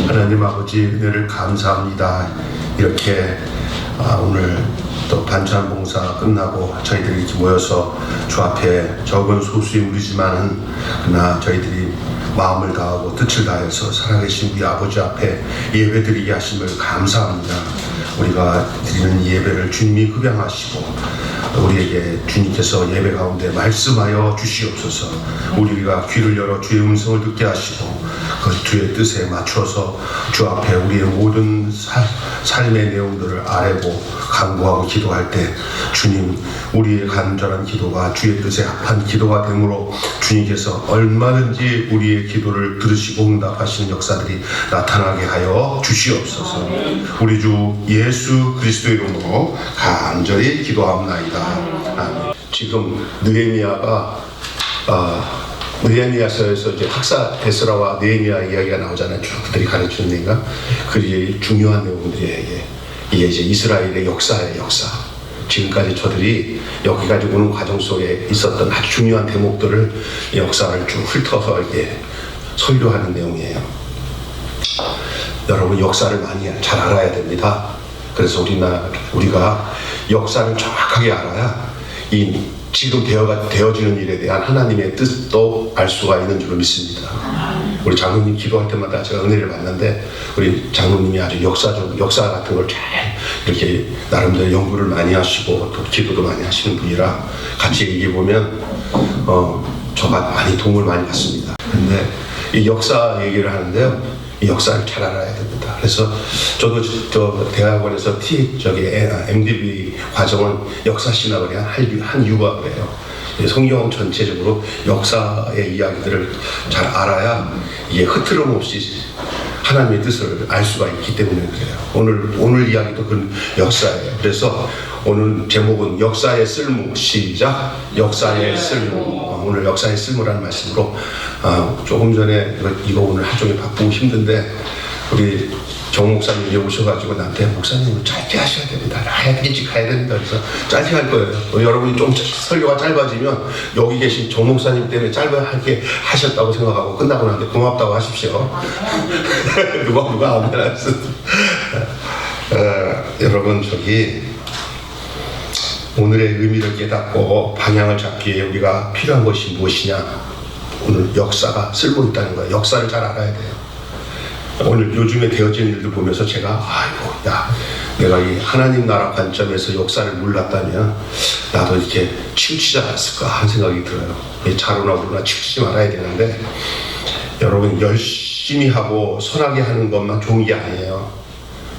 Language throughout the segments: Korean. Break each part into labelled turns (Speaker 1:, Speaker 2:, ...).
Speaker 1: 하나님 아버지 은혜를 감사합니다. 이렇게 오늘 또 반찬 봉사 끝나고 저희들이 이렇게 모여서 주 앞에 적은 소수의 무리지만은 그러나 저희들이 마음을 다하고 뜻을 다해서 살아계신 우리 아버지 앞에 예배드리게 하심을 감사합니다. 우리가 드리는 예배를 주님이 흡양하시고 우리에게 주님께서 예배 가운데 말씀하여 주시옵소서. 우리가 귀를 열어 주의 음성을 듣게 하시고 그 주의 뜻에 맞춰서 주 앞에 우리의 모든 삶의 내용들을 아뢰고 간구하고 기도할 때 주님 우리의 간절한 기도가 주의 뜻에 합한 기도가 되므로 주님께서 얼마든지 우리의 기도를 들으시고 응답하시는 역사들이 나타나게 하여 주시옵소서. 우리 주 예수 그리스도의 이름으로 간절히 기도합나이다. 아멘. 지금 느헤미야가 느헤미야서에서 이제 학사 에스라와 느헤미야 이야기가 나오잖아요. 그들이 가르치는 내용가 그게 중요한 내용들이에요. 이게 이제 이스라엘의 역사예요. 역사. 지금까지 저들이 여기까지 오는 과정 속에 있었던 아주 중요한 대목들을 역사를 쭉 훑어서 이렇게 설교하는 내용이에요. 여러분 역사를 많이 잘 알아야 됩니다. 그래서 우리가 역사를 정확하게 알아야 이 지금 되어지는 일에 대한 하나님의 뜻도 알 수가 있는 줄 믿습니다. 우리 장로님 기도할 때마다 제가 은혜를 받는데 우리 장로님이 아주 역사 같은 걸 잘 이렇게 나름대로 연구를 많이 하시고 또 기도도 많이 하시는 분이라 같이 얘기해 보면 저가 많이 도움을 많이 받습니다. 근데 이 역사 얘기를 하는데요. 이 역사를 잘 알아야 됩니다. 그래서 저도 저 대학원에서 MDB 과정은 역사신학을 한 이유가 그래요. 성경 전체적으로 역사의 이야기들을 잘 알아야 이게 흐트럼 없이 하나님의 뜻을 알 수가 있기 때문에 그래요. 오늘 이야기도 그 역사예요. 그래서 오늘 제목은 역사의 쓸모. 시작. 역사의 쓸모. 오늘 역사의 쓸모라는 말씀으로 조금 전에 이거 오늘 하루 종일 바쁘고 힘든데 우리 정 목사님이 오셔가지고 나한테 목사님 짧게 하셔야 됩니다. 일찍 가야 됩니다. 그래서 짧게 할 거예요. 여러분이 좀 설교가 짧아지면 여기 계신 정 목사님 때문에 짧게 하셨다고 생각하고 끝나고 나는데 고맙다고 하십시오. 누가 아멘 하셨습니다. 여러분 오늘의 의미를 깨닫고 방향을 잡기 위해 우리가 필요한 것이 무엇이냐? 오늘 역사가 쓸모 있다는 거예요. 역사를 잘 알아야 돼요. 오늘 요즘에 되어지는 일들 보면서 제가 내가 이 하나님 나라 관점에서 역사를 몰랐다면 나도 이렇게 치우치지 않았을까 하는 생각이 들어요. 자로나 우로나 치우치지 말아야 되는데 여러분 열심히 하고 선하게 하는 것만 좋은 게 아니에요.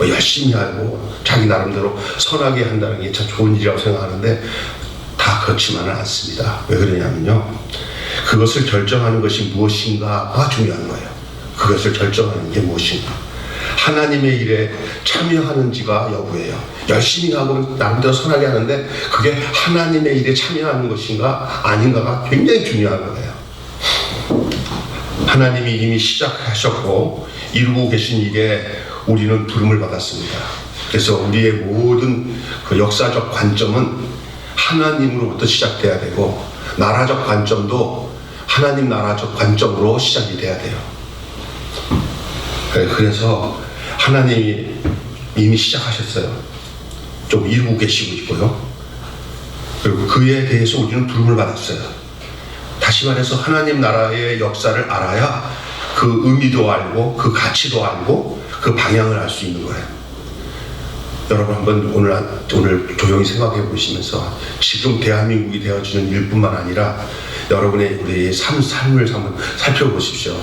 Speaker 1: 열심히 하고 자기 나름대로 선하게 한다는 게 참 좋은 일이라고 생각하는데 다 그렇지만은 않습니다. 왜 그러냐면요. 그것을 결정하는 것이 무엇인가가 중요한 거예요. 그것을 결정하는 게 무엇인가. 하나님의 일에 참여하는지가 여부예요. 열심히 하고 나름대로 선하게 하는데 그게 하나님의 일에 참여하는 것인가 아닌가가 굉장히 중요한 거예요. 하나님이 이미 시작하셨고 이루고 계신 일에 우리는 부름을 받았습니다. 그래서 우리의 모든 그 역사적 관점은 하나님으로부터 시작돼야 되고 나라적 관점도 하나님 나라적 관점으로 시작이 돼야 돼요. 그래서 하나님이 이미 시작하셨어요. 좀 이루고 계시고 있고요. 그리고 그에 대해서 우리는 부름을 받았어요. 다시 말해서 하나님 나라의 역사를 알아야 그 의미도 알고 그 가치도 알고 그 방향을 알 수 있는 거예요. 여러분 한번 오늘 조용히 생각해 보시면서 지금 대한민국이 되어지는 일뿐만 아니라 우리 삶을 한번 살펴보십시오.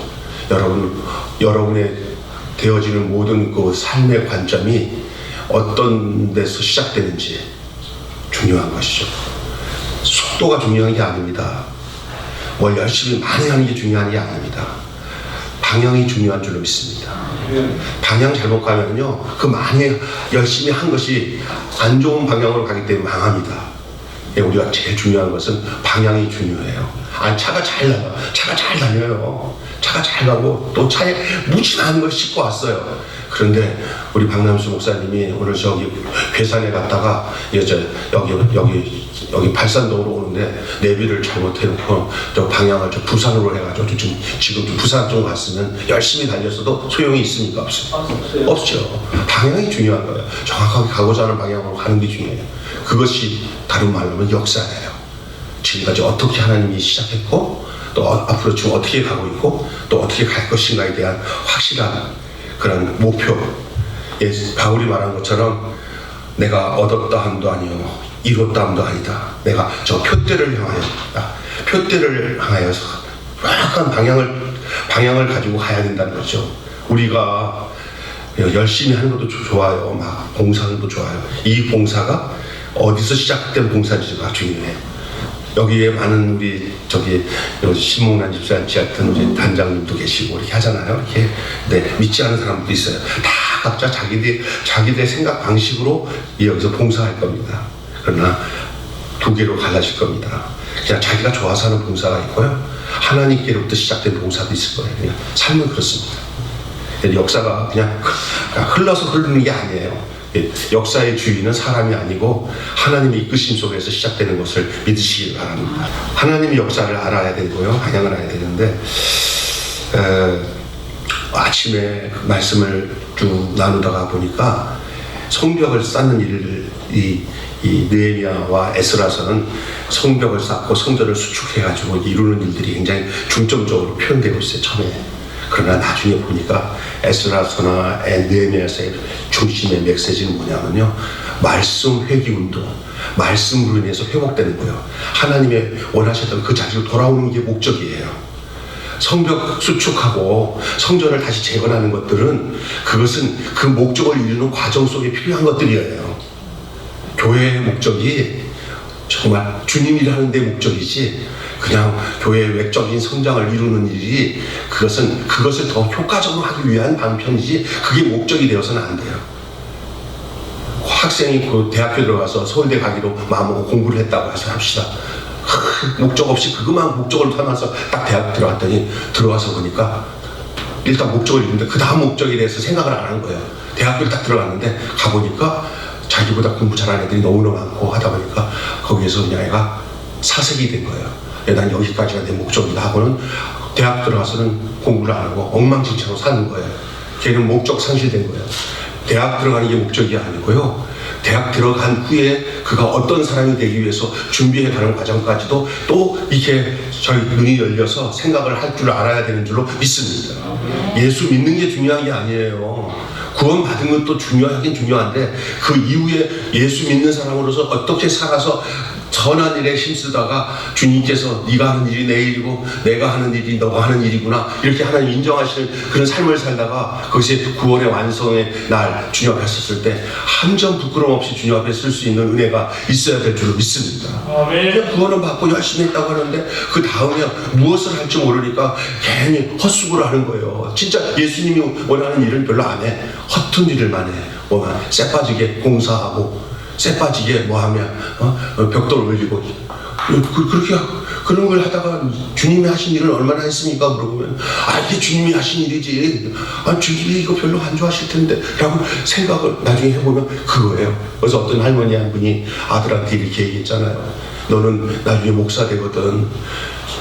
Speaker 1: 여러분의 되어지는 모든 그 삶의 관점이 어떤 데서 시작되는지 중요한 것이죠. 속도가 중요한 게 아닙니다. 열심히 많이 하는 게 중요한 게 아닙니다. 방향이 중요한 줄로 믿습니다. 방향 잘못 가면요, 그 많이 열심히 한 것이 안 좋은 방향으로 가기 때문에 망합니다. 우리가 제일 중요한 것은 방향이 중요해요. 아니, 차가 잘 나가. 차가 잘 다녀요. 차가 잘 가고 또 차에 무진한 걸 싣고 왔어요. 그런데 우리 박남수 목사님이 오늘 저기 괴산에 갔다가 여기 발산동으로 오는데 내비를 잘못해놓고 저 방향을 저 부산으로 해가지고 지금 부산 쪽 갔으면 열심히 달렸어도 소용이 있습니까? 없어요. 없죠. 방향이 중요한 거예요. 정확하게 가고자 하는 방향으로 가는 게 중요해요. 그것이 다른 말로 하면 역사예요. 지금까지 어떻게 하나님이 시작했고 또 앞으로 지금 어떻게 가고 있고 또 어떻게 갈 것인가에 대한 확실한 그런 목표. 바울이 말한 것처럼 내가 얻었다 함도 아니요 이뤘다 함도 아니다. 내가 저 표대를 향하였다. 표대를 향하여서 정확한 방향을 가지고 가야 된다는 거죠. 우리가 열심히 하는 것도 좋아요. 막 봉사하는 것도 좋아요. 이 봉사가 어디서 시작된 봉사인지가 중요해요. 여기에 많은 우리 신목란 집사님 같은 우리 단장님도 계시고 이렇게 하잖아요. 이렇게 믿지 않는 사람도 있어요. 다 각자 자기들 생각 방식으로 여기서 봉사할 겁니다. 그러나 두 개로 갈라질 겁니다. 그냥 자기가 좋아서 하는 봉사가 있고요. 하나님께로부터 시작된 봉사도 있을 거예요. 그냥 삶은 그렇습니다. 역사가 그냥 흘러서 흐르는 게 아니에요. 역사의 주인은 사람이 아니고 하나님의 이끄심 속에서 시작되는 것을 믿으시기 바랍니다. 하나님의 역사를 알아야 되고요. 방향을 알아야 되는데 아침에 말씀을 쭉 나누다가 보니까 성벽을 쌓는 일을 이 느헤미야와 에스라서는 성벽을 쌓고 성전을 수축해가지고 이루는 일들이 굉장히 중점적으로 표현되고 있어요. 처음에. 그러나 나중에 보니까 에스라서나 느헤미야서의 중심의 메시지는 뭐냐면요, 말씀 회귀 운동, 말씀으로 인해서 회복되는 거예요. 하나님의 원하셨던 그 자리로 돌아오는 게 목적이에요. 성벽 수축하고 성전을 다시 재건하는 것들은 그것은 그 목적을 이루는 과정 속에 필요한 것들이에요. 교회의 목적이 정말 주님이라는 데 목적이지 그냥 교회의 외적인 성장을 이루는 일이 그것을 더 효과적으로 하기 위한 방편이지 그게 목적이 되어서는 안 돼요. 학생이 그 대학교 들어가서 서울대 가기로 마음먹고 공부를 했다고 해서 합시다. 목적 없이 그것만 목적을 삼아서 딱 대학 들어갔더니 들어가서 보니까 일단 목적을 이루는데 그 다음 목적에 대해서 생각을 안 하는 거예요. 대학교를 딱 들어갔는데 가보니까 자기보다 공부 잘하는 애들이 너무나 많고 하다 보니까 거기에서 그냥 애가 사색이 된 거예요. 난 여기까지가 내 목적이다 하고는 대학 들어가서는 공부를 안 하고 엉망진창으로 사는 거예요. 걔는 목적 상실된 거예요. 대학 들어가는 게 목적이 아니고요. 대학 들어간 후에 그가 어떤 사람이 되기 위해서 준비해가는 과정까지도 또 이렇게 저희 눈이 열려서 생각을 할 줄 알아야 되는 줄로 믿습니다. 예수 믿는 게 중요한 게 아니에요. 구원 받은 것도 중요하긴 중요한데 그 이후에 예수 믿는 사람으로서 어떻게 살아서 선한 일에 힘쓰다가 주님께서 네가 하는 일이 내 일이고 내가 하는 일이 너가 하는 일이구나 이렇게 하나님 인정하시는 그런 삶을 살다가 그것이 구원의 완성의 날 주님 앞에 섰을 때 한 점 부끄러움 없이 주님 앞에 쓸 수 있는 은혜가 있어야 될 줄로 믿습니다. 그냥 구원은 받고 열심히 했다고 하는데 그 다음에 무엇을 할지 모르니까 괜히 헛수고를 하는 거예요. 진짜 예수님이 원하는 일은 별로 안 해. 허튼 일을만 해. 뭐만 쇠 빠지게 공사하고 쇠 빠지게 뭐하면 벽돌 올리고 그렇게 그런 걸 하다가 주님이 하신 일은 얼마나 했습니까? 물어보면 이게 주님이 하신 일이지 주님이 이거 별로 안 좋아하실 텐데 라고 생각을 나중에 해보면 그거예요. 그래서 어떤 할머니 한 분이 아들한테 이렇게 얘기했잖아요. 너는 나중에 목사 되거든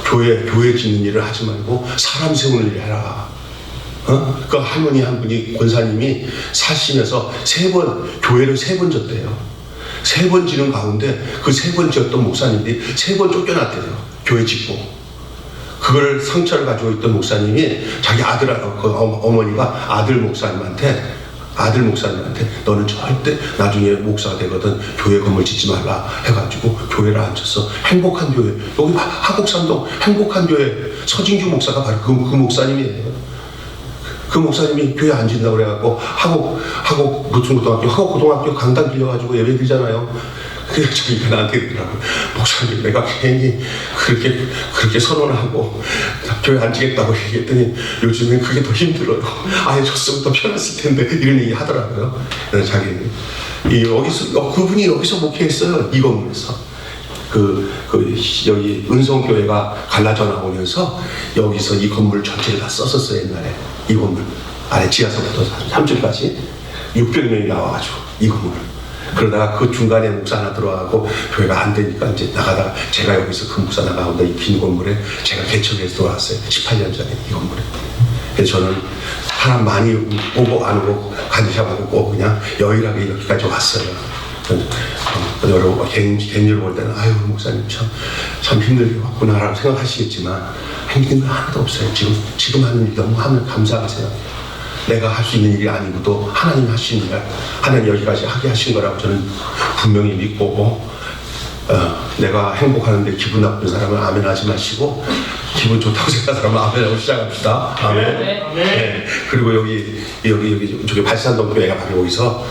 Speaker 1: 교회 짓는 일을 하지 말고 사람 세우는 일을 해라. 그 할머니 한 분이 권사님이 사시면서 교회를 3번 졌대요. 3번 지는 가운데 그 3번 지었던 목사님들이 3번 쫓겨났대요. 교회 짓고. 그걸 상처를 가지고 있던 목사님이 자기 어머니가 아들 목사님한테 너는 절대 나중에 목사가 되거든 교회 건물 짓지 말라 해가지고 교회를 앉혀서 행복한 교회, 여기 하곡산동 행복한 교회 서진규 목사가 바로 그 목사님이에요. 그 목사님이 교회 안 진다고 그래갖고 하곡 무슨 고등학교, 하곡 고등학교 강당 빌려가지고 예배 드리잖아요. 그래서 저희가 나한테 그러더라고요. 목사님, 내가 괜히 그렇게 선언하고 교회 안 지겠다고 얘기했더니 요즘엔 그게 더 힘들어요. 아예 줬으면 더 편했을 텐데 이런 얘기 하더라고요. 그래서 그분이 여기서 목회했어요. 이 건물에서. 여기 은성교회가 갈라져 나오면서 여기서 이 건물 전체를 다 썼었어요. 옛날에 이 건물 아래 지하서부터 3층까지 600명이 나와가지고 이 건물. 그러다가 그 중간에 목사 하나 들어가고 교회가 안 되니까 이제 나가다가 제가 여기서 그 목사 나가는데 이 빈 건물에 제가 개척해서 돌아왔어요. 18년 전에 이 건물에. 그래서 저는 사람 많이 오고 안 오고 간지샤하고 꼭 그냥 여유하게 여기까지 왔어요. 여러분 개인적으로 볼 때는 아유 목사님 참 힘들게 왔구나라고 생각하시겠지만 힘든 거 하나도 없어요. 지금 하는 일 너무 하면 감사하세요. 내가 할 수 있는 일이 아니고도 하나님 하시는 일, 하나님 여기까지 하게 하신 거라고 저는 분명히 믿고 내가 행복하는데 기분 나쁜 사람은 아멘 하지 마시고 기분 좋다고 생각하는 사람은 아멘 하고 시작합시다. 아멘. 네. 그리고 여기 발산동 교회가 바로 여기서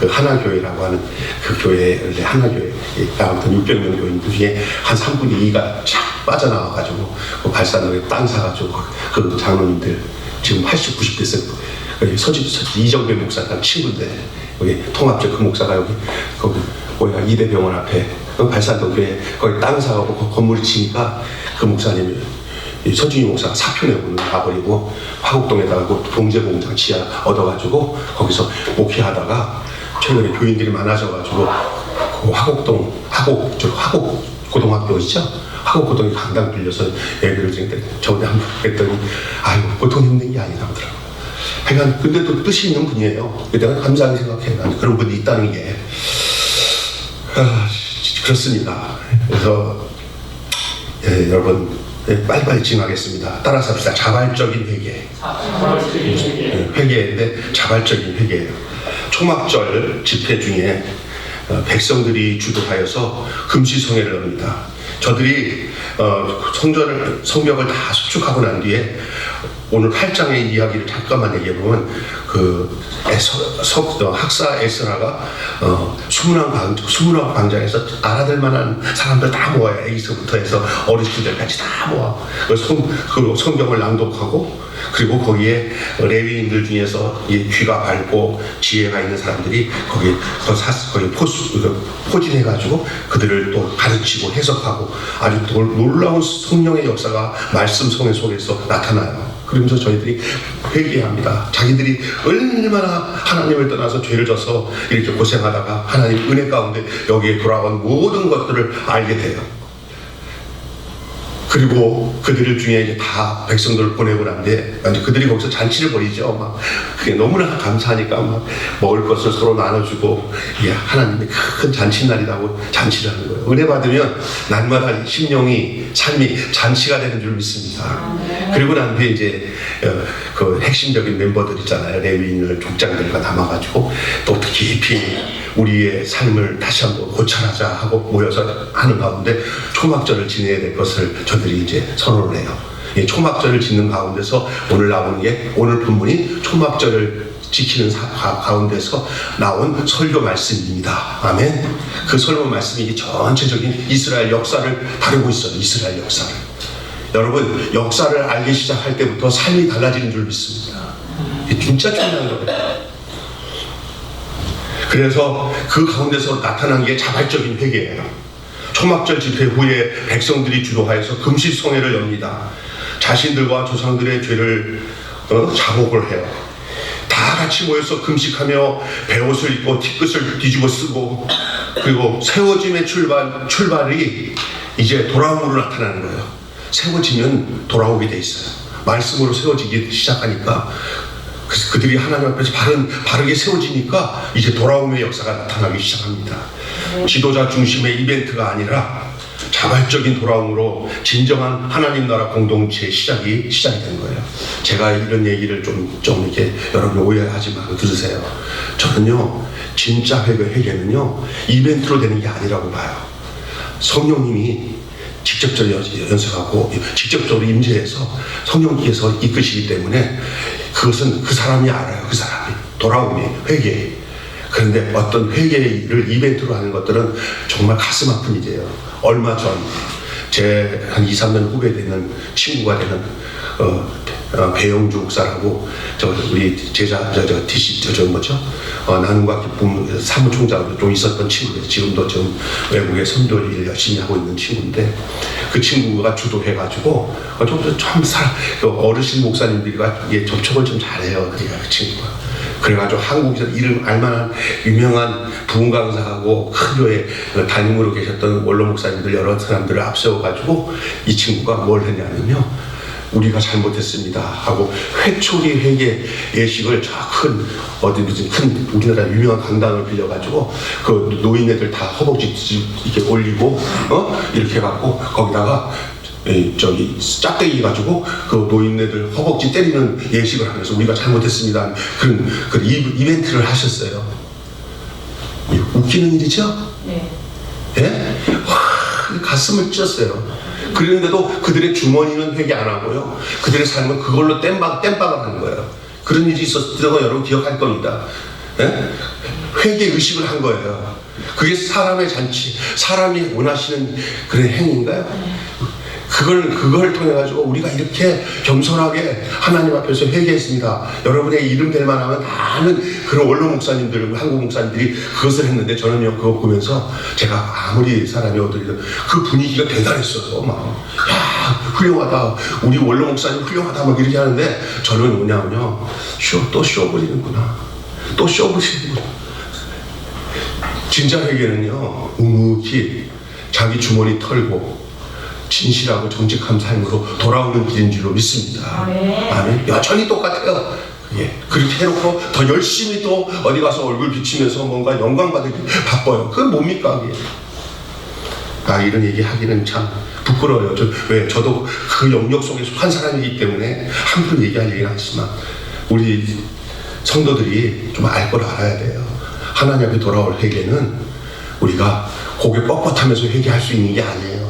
Speaker 1: 하나교회라고 하는 그 교회를 하나교회가 아무튼 600명 교인들 중에 한 3분의 2가 쫙 빠져나와가지고 그 발산동에 땅 사가지고 그 장로님들 지금 80, 90 됐어요. 이정배 목사랑 친구인데 여기 통합적 그 목사가 여기 거기가 이대병원 앞에 발산동 교회 거기 땅 사가고 건물을 지니까 그 목사님이 서준이 목사가 사표 내고 가버리고 화곡동에다가 봉제공장 지하 얻어가지고 거기서 목회하다가 최근에 교인들이 많아져가지고 그 화곡 고등학교 있죠? 화곡고등이 강당 빌려서 예배를 드리는데 저번에 한번 했더니 아이고 보통 힘든 게 아니라고 하더라고요. 하여간 근데 또 뜻이 있는 분이에요. 내가 감사하게 생각해요. 그런 분이 있다는 게 그렇습니다. 그래서 여러분 빨리빨리 진행하겠습니다. 따라서 합시다. 자발적인 회개. 회개인데 자발적인 회개예요. 초막절 집회 중에 백성들이 주도하여서 금시성회를 합니다. 저들이 성벽을 다 수축하고 난 뒤에 오늘 8장의 이야기를 잠깐만 얘기해보면 학사 에스라가 수문학 광장에서 알아들 만한 사람들 다 모아요. 애기서부터 해서 어르신들까지 다 모아. 그 성경을 낭독하고 그리고 거기에 레위인들 중에서 귀가 밝고 지혜가 있는 사람들이 거기 포진해가지고 그들을 또 가르치고 해석하고 아주 놀라운 성령의 역사가 말씀 성회 속에서 나타나요. 그러면서 저희들이 회개합니다. 자기들이 얼마나 하나님을 떠나서 죄를 져서 이렇게 고생하다가 하나님 은혜 가운데 여기에 돌아온 모든 것들을 알게 돼요. 그리고 그들 중에 이제 다 백성들을 보내고 난데 그들이 거기서 잔치를 벌이죠. 막 그게 너무나 감사하니까 막 먹을 것을 서로 나눠주고 하나님의 큰 잔치날이라고 잔치를 하는 거예요. 은혜 받으면 날마다 심령이 삶이 잔치가 되는 줄 믿습니다. 그리고 난 뒤에 이제 그 핵심적인 멤버들 있잖아요. 레위인을 족장들과 남아가지고 또 깊이 우리의 삶을 다시 한번 고찰하자 하고 모여서 하는 가운데 초막절을 지내야 될 것을 저들이 이제 선언을 해요. 이 초막절을 짓는 가운데서 오늘 나오는 게 오늘 본문이 초막절을 지키는 가운데서 나온 설교 말씀입니다. 아멘. 그 설교 말씀이 전체적인 이스라엘 역사를 다루고 있어요. 이스라엘 역사를. 여러분 역사를 알기 시작할 때부터 삶이 달라지는 줄 믿습니다. 이게 진짜 중요한 거예요. 그래서 그 가운데서 나타난 게 자발적인 회개예요. 초막절 집회 후에 백성들이 주도하여서 금시성회를 엽니다. 자신들과 조상들의 죄를 자복을 해요. 다 같이 모여서 금식하며 베옷을 입고 티끝을 뒤집어 쓰고 그리고 세워짐의 출발이 이제 돌아옴으로 나타나는 거예요. 세워지면 돌아오게 돼 있어요. 말씀으로 세워지기 시작하니까 그들이 하나님 앞에서 바르게 세워지니까 이제 돌아옴의 역사가 나타나기 시작합니다. 지도자 중심의 이벤트가 아니라 자발적인 돌아옴으로 진정한 하나님 나라 공동체의 시작이 된 거예요. 제가 이런 얘기를 좀 이렇게 여러분 오해하지 말고 들으세요. 저는요 진짜 회개는요 이벤트로 되는 게 아니라고 봐요. 성령님이 직접적으로 연습하고 직접적으로 임재해서 성령께서 이끄시기 때문에 그것은 그 사람이 알아요. 그 사람이 돌아오니 회개. 그런데 어떤 회개를 이벤트로 하는 것들은 정말 가슴 아픈 일이에요. 얼마 전 제 한 2, 3년 후배 되는 친구가 되는 배영주 목사라고 우리 제자 DC 뭐죠? 나눔과 기쁨 사무총장으로 좀 있었던 친구예요. 지금도 좀 외국에 선교 일 열심히 하고 있는 친구인데 그 친구가 주도해가지고 참 어르신 목사님들과 접촉을 좀 잘해요. 그 친구가. 그래가지고 한국에서 이름 알만한 유명한 부흥 강사하고 큰 교회 담임으로 계셨던 원로 목사님들 여러 사람들을 앞세워가지고 이 친구가 뭘 했냐면요. 우리가 잘못했습니다 하고 회초리 회개 예식을 저 큰 어디 무슨 큰 우리나라 유명한 강당을 빌려가지고 그 노인네들 다 허벅지 이렇게 올리고 이렇게 해갖고 거기다가 저기 짝대기 가지고 그 노인네들 허벅지 때리는 예식을 하면서 우리가 잘못했습니다 그런 이벤트를 하셨어요. 웃기는 일이죠? 네. 예? 와, 가슴을 찢었어요. 그런데도 그들의 주머니는 회개 안 하고요. 그들의 삶은 그걸로 땜빵을 하는 거예요. 그런 일이 있었던 거 여러분 기억할 겁니다. 예? 회개 의식을 한 거예요. 그게 사람의 잔치, 사람이 원하시는 그런 행위인가요? 그걸 통해 가지고 우리가 이렇게 겸손하게 하나님 앞에서 회개했습니다. 여러분의 이름 될 만하면 다 아는 그런 원로 목사님들, 한국 목사님들이 그것을 했는데 저는요 그거 보면서 제가 아무리 사람이 어들이든 그 분위기가 대단했어요. 막 야 훌륭하다, 우리 원로 목사님 훌륭하다 막 이렇게 하는데 저는 뭐냐면요 또 쇼 부리는구나, 또 쇼 부리는구나. 진짜 회개는요 묵묵히 자기 주머니 털고 진실하고 정직한 삶으로 돌아오는 길인 줄로 믿습니다. 아멘. 여전히 똑같아요. 예. 그렇게 해놓고 더 열심히 또 어디 가서 얼굴 비치면서 뭔가 영광 받으기 바빠요. 그건 뭡니까? 그게? 이런 얘기 하기는 참 부끄러워요. 저도 그 영역 속에 속한 사람이기 때문에 함부로 얘기할 얘기는 않지만 우리 성도들이 좀 알 걸 알아야 돼요. 하나님 앞에 돌아올 회개는 우리가 고개 뻣뻣하면서 회개할 수 있는 게 아니에요.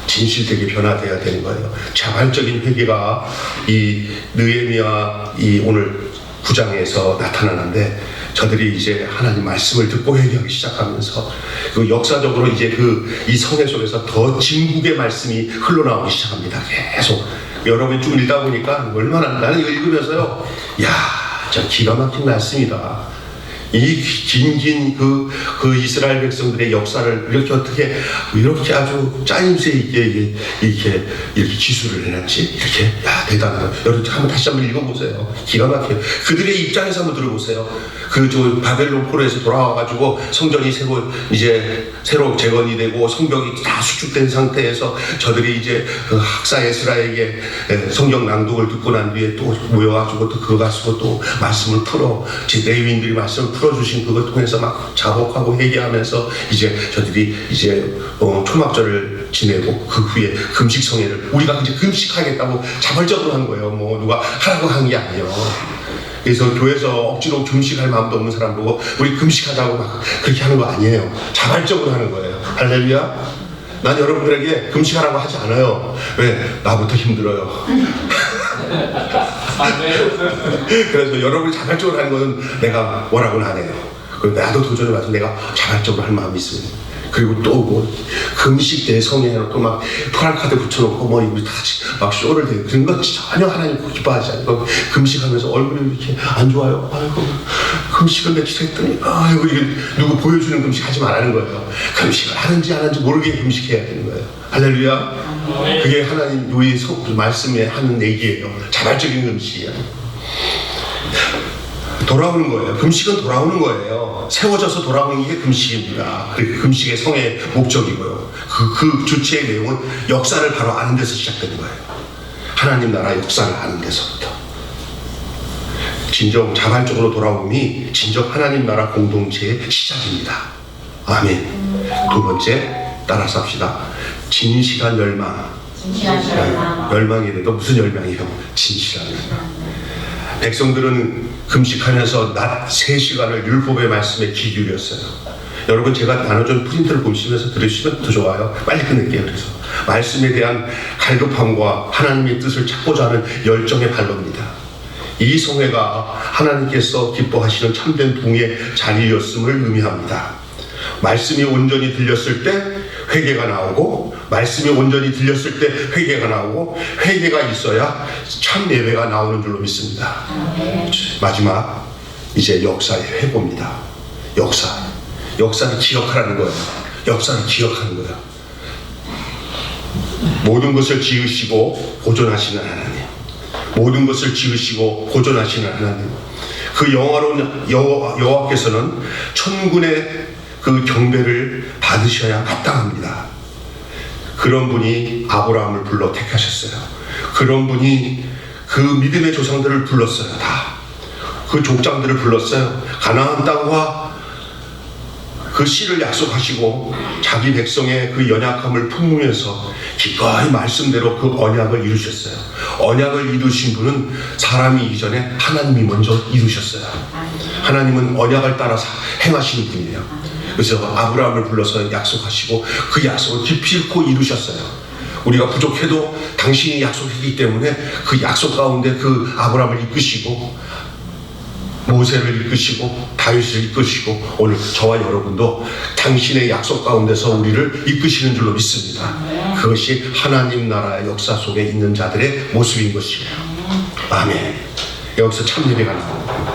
Speaker 1: 진실되게 변화돼야 되는 거예요. 자발적인 회개가 이 느헤미야 이 오늘 9장에서 나타나는데 저들이 이제 하나님 말씀을 듣고 회개하기 시작하면서 그 역사적으로 이제 이 성회 속에서 더 진국의 말씀이 흘러나오기 시작합니다. 계속 여러분이 쭉 읽다 보니까 얼마나 나는 이거 읽으면서요, 저 기가 막힌 말씀이다. 이 긴긴 그 이스라엘 백성들의 역사를 이렇게 아주 짜임새 있게 이렇게 기술을 해놨지? 이렇게, 대단하다. 여러분 다시 한번 읽어보세요. 기가 막혀요. 그들의 입장에서 한번 들어보세요. 바벨론 포로에서 돌아와가지고 성전이 새로 재건이 되고 성벽이 다 수축된 상태에서 저들이 이제 그 학사 에스라에게 성경 낭독을 듣고 난 뒤에 또 모여가지고 또 그거 가지고 또 말씀을 레위인들이 말씀을 풀어주신 그것 통해서 막 자복하고 회개하면서 이제 저들이 초막절을 지내고 그 후에 금식 성회를 우리가 이제 금식하겠다고 자발적으로 한 거예요. 뭐 누가 하라고 한 게 아니에요. 그래서 교회에서 억지로 금식할 마음도 없는 사람 보고 우리 금식하자고 막 그렇게 하는 거 아니에요. 자발적으로 하는 거예요. 할렐루야. 난 여러분들에게 금식하라고 하지 않아요. 왜? 나부터 힘들어요. 그래서 여러분이 자발적으로 하는 것은 내가 뭐라고는 안 해요. 나도 도전해 봐서 내가 자발적으로 할 마음이 있습니다. 그리고 또 금식 대성회로 또 막 프랑카드 붙여놓고 이거 다 막 쇼를 대고 그런 거 전혀 하나님 기뻐하지 않고 금식하면서 얼굴이 이렇게 안 좋아요. 아이고 금식을 며칠 했더니 이게 누구 보여주는 금식 하지 말라는 거예요. 금식을 하는지 안 하는지 모르게 금식해야 되는 거예요. 할렐루야. 그게 하나님 우리 말씀에 하는 얘기예요. 자발적인 금식이에요. 돌아오는 거예요. 금식은 돌아오는 거예요. 세워져서 돌아오는 게 금식입니다. 금식의 성의 목적이고요. 그 주체의 내용은 역사를 바로 아는 데서 시작되는 거예요. 하나님 나라 역사를 아는 데서부터. 진정 자발적으로 돌아옴이 진정 하나님 나라 공동체의 시작입니다. 아멘. 두 번째 따라서 합시다. 진실한 열망. 열망이래도 무슨 열망이에요? 진실한 열망. 백성들은 금식하면서 낮 3시간을 율법의 말씀에 귀 기울였어요. 여러분 제가 나눠준 프린트를 보시면서 들으시면 더 좋아요. 빨리 끝낼게요. 그래서 말씀에 대한 갈급함과 하나님의 뜻을 찾고자 하는 열정의 발로입니다. 이 성회가 하나님께서 기뻐하시는 참된 붕의 자리였음을 의미합니다. 말씀이 온전히 들렸을 때 회개가 나오고, 말씀이 온전히 들렸을 때 회개가 나오고, 회개가 있어야 참 예배가 나오는 줄로 믿습니다. 마지막 이제 역사의 회고입니다. 역사를 기억하라는 거예요. 역사를 기억하는 거예요. 모든 것을 지으시고 보존하시는 하나님, 모든 것을 지으시고 보존하시는 하나님, 그 영화로운 여호와께서는 천군의 그 경배를 받으셔야 마땅합니다. 그런 분이 아브라함을 불러 택하셨어요. 그런 분이 그 믿음의 조상들을 불렀어요. 다 그 족장들을 불렀어요. 가나안 땅과 그 씨를 약속하시고 자기 백성의 그 연약함을 품으면서 기꺼이 말씀대로 그 언약을 이루셨어요. 언약을 이루신 분은 사람이 이전에 하나님이 먼저 이루셨어요. 하나님은 언약을 따라 행하시는 분이에요. 그래서 아브라함을 불러서 약속하시고 그 약속을 기필코 이루셨어요. 우리가 부족해도 당신이 약속했기 때문에 그 약속 가운데 그 아브라함을 이끄시고 모세를 이끄시고 다윗을 이끄시고 오늘 저와 여러분도 당신의 약속 가운데서 우리를 이끄시는 줄로 믿습니다. 그것이 하나님 나라의 역사 속에 있는 자들의 모습인 것이에요. 아멘. 여기서 참 예배가 나오고,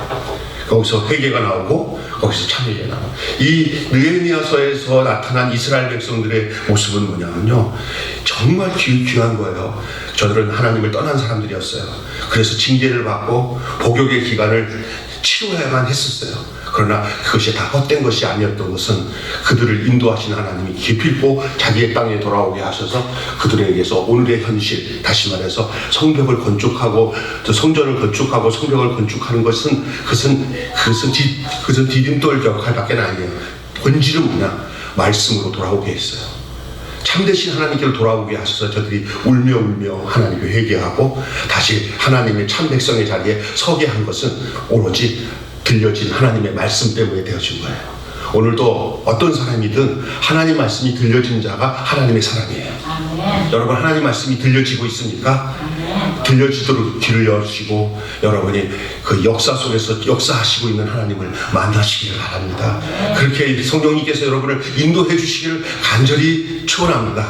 Speaker 1: 거기서 회개가 나오고, 거기서 참 예배가 나오고. 이 느헤미야서에서 나타난 이스라엘 백성들의 모습은 뭐냐면요, 정말 귀한 거예요. 저들은 하나님을 떠난 사람들이었어요. 그래서 징계를 받고 복역의 기간을 치료해야만 했었어요. 그러나 그것이 다 헛된 것이 아니었던 것은 그들을 인도하신 하나님이 기필코 자기의 땅에 돌아오게 하셔서 그들에게서 오늘의 현실, 다시 말해서 성벽을 건축하고 성전을 건축하고 성벽을 건축하는 그것은 디딤돌 역할밖에 아니에요. 본질은 뭐냐? 말씀으로 돌아오게 했어요. 참되신 하나님께로 돌아오게 하셔서 저들이 울며 하나님께 회개하고 다시 하나님의 참 백성의 자리에 서게 한 것은 오로지 들려진 하나님의 말씀 때문에 되어진 거예요. 오늘도 어떤 사람이든 하나님 말씀이 들려진 자가 하나님의 사람이에요. 아멘. 여러분, 하나님 말씀이 들려지고 있습니까? 아멘. 들려지도록 귀를 여시고 여러분이 그 역사 속에서 역사하시고 있는 하나님을 만나시기를 바랍니다. 그렇게 성령님께서 여러분을 인도해 주시기를 간절히 축원합니다.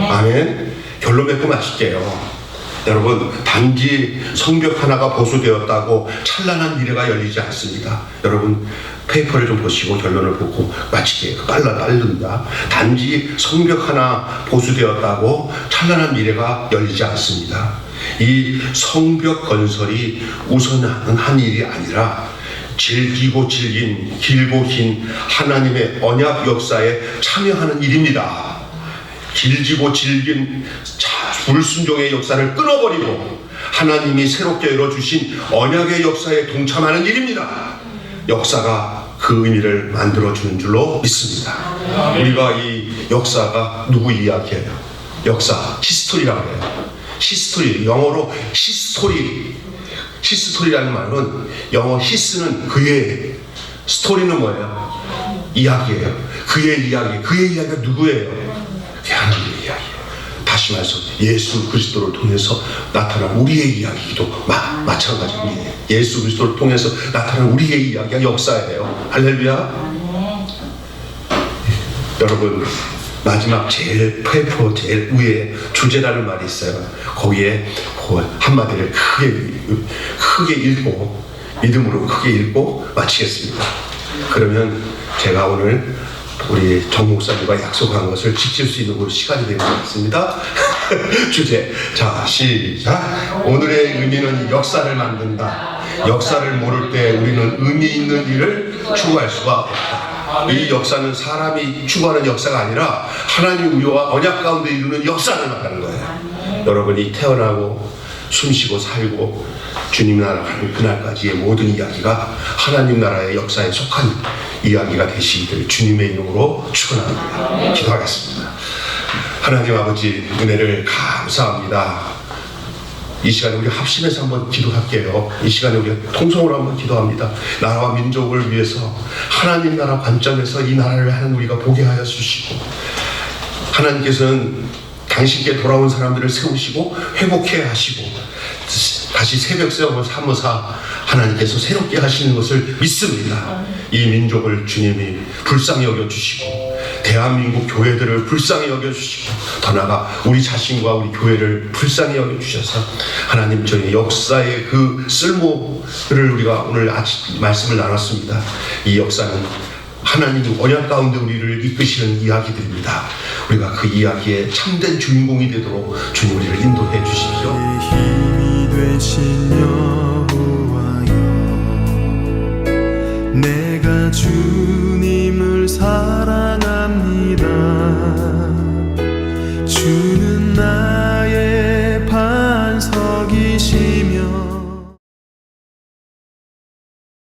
Speaker 1: 아멘. 결론 맺고 마칠게요. 여러분, 단지 성벽 하나가 보수되었다고 찬란한 미래가 열리지 않습니다. 여러분, 페이퍼를 좀 보시고 결론을 보고 마치게 빠릅니다. 단지 성벽 하나 보수되었다고 찬란한 미래가 열리지 않습니다. 이 성벽 건설이 우선하는 한 일이 아니라 길고 긴 하나님의 언약 역사에 참여하는 일입니다. 길지고 질긴 불순종의 역사를 끊어버리고 하나님이 새롭게 열어주신 언약의 역사에 동참하는 일입니다. 역사가 그 의미를 만들어주는 줄로 믿습니다. 우리가 이 역사가 누구 이야기예요? 역사, 히스토리라고 해요. 히스토리, 영어로 히스토리라는 말은 영어 히스는 그의, 스토리는 뭐예요? 이야기예요. 그의 이야기가 누구예요? 하나님의 이야기예요. 다시 말해서 예수 그리스도를 통해서 나타난 우리의 이야기도 마찬가지입니다. 예수 그리스도를 통해서 나타난 우리의 이야기가 역사예요. 할렐루야. 여러분, 마지막 제일 위에 주제라는 말이 있어요. 거기에 한마디를 크게 읽고 믿음으로 크게 읽고 마치겠습니다. 그러면 제가 오늘 우리 정 목사님과 약속한 것을 지킬 수 있는 시간이 되는 것 같습니다. 주제, 자, 시작. 오늘의 의미는 역사를 만든다. 역사를 모를 때 우리는 의미 있는 일을 추구할 수가 없다. 이 역사는 사람이 추구하는 역사가 아니라 하나님의 우리와 언약 가운데 이루는 역사를 말하는 거예요. 여러분이 태어나고 숨쉬고 살고 주님 나라 가는 그날까지의 모든 이야기가 하나님 나라의 역사에 속한 이야기가 되시기를 주님의 이름으로 축원합니다. 기도하겠습니다. 하나님 아버지, 은혜를 감사합니다. 이 시간에 우리 합심해서 한번 기도할게요. 이 시간에 우리 통성으로 한번 기도합니다. 나라와 민족을 위해서 하나님 나라 관점에서 이 나라를 하는 우리가 보게 하여 주시고, 하나님께서는 당신께 돌아온 사람들을 세우시고 회복해 하시고 다시 새벽 세움을 삼으사 하나님께서 새롭게 하시는 것을 믿습니다. 이 민족을 주님이 불쌍히 여겨주시고 대한민국 교회들을 불쌍히 여겨주시고 더 나아가 우리 자신과 우리 교회를 불쌍히 여겨주셔서 하나님 저희 역사의 그 쓸모를 우리가 오늘 아침 말씀을 나눴습니다. 이 역사는 하나님이 언약 가운데 우리를 이끄시는 이야기들입니다. 우리가 그 이야기의 참된 주인공이 되도록 주님 우리를 인도해 주십시오.
Speaker 2: 힘이 되시며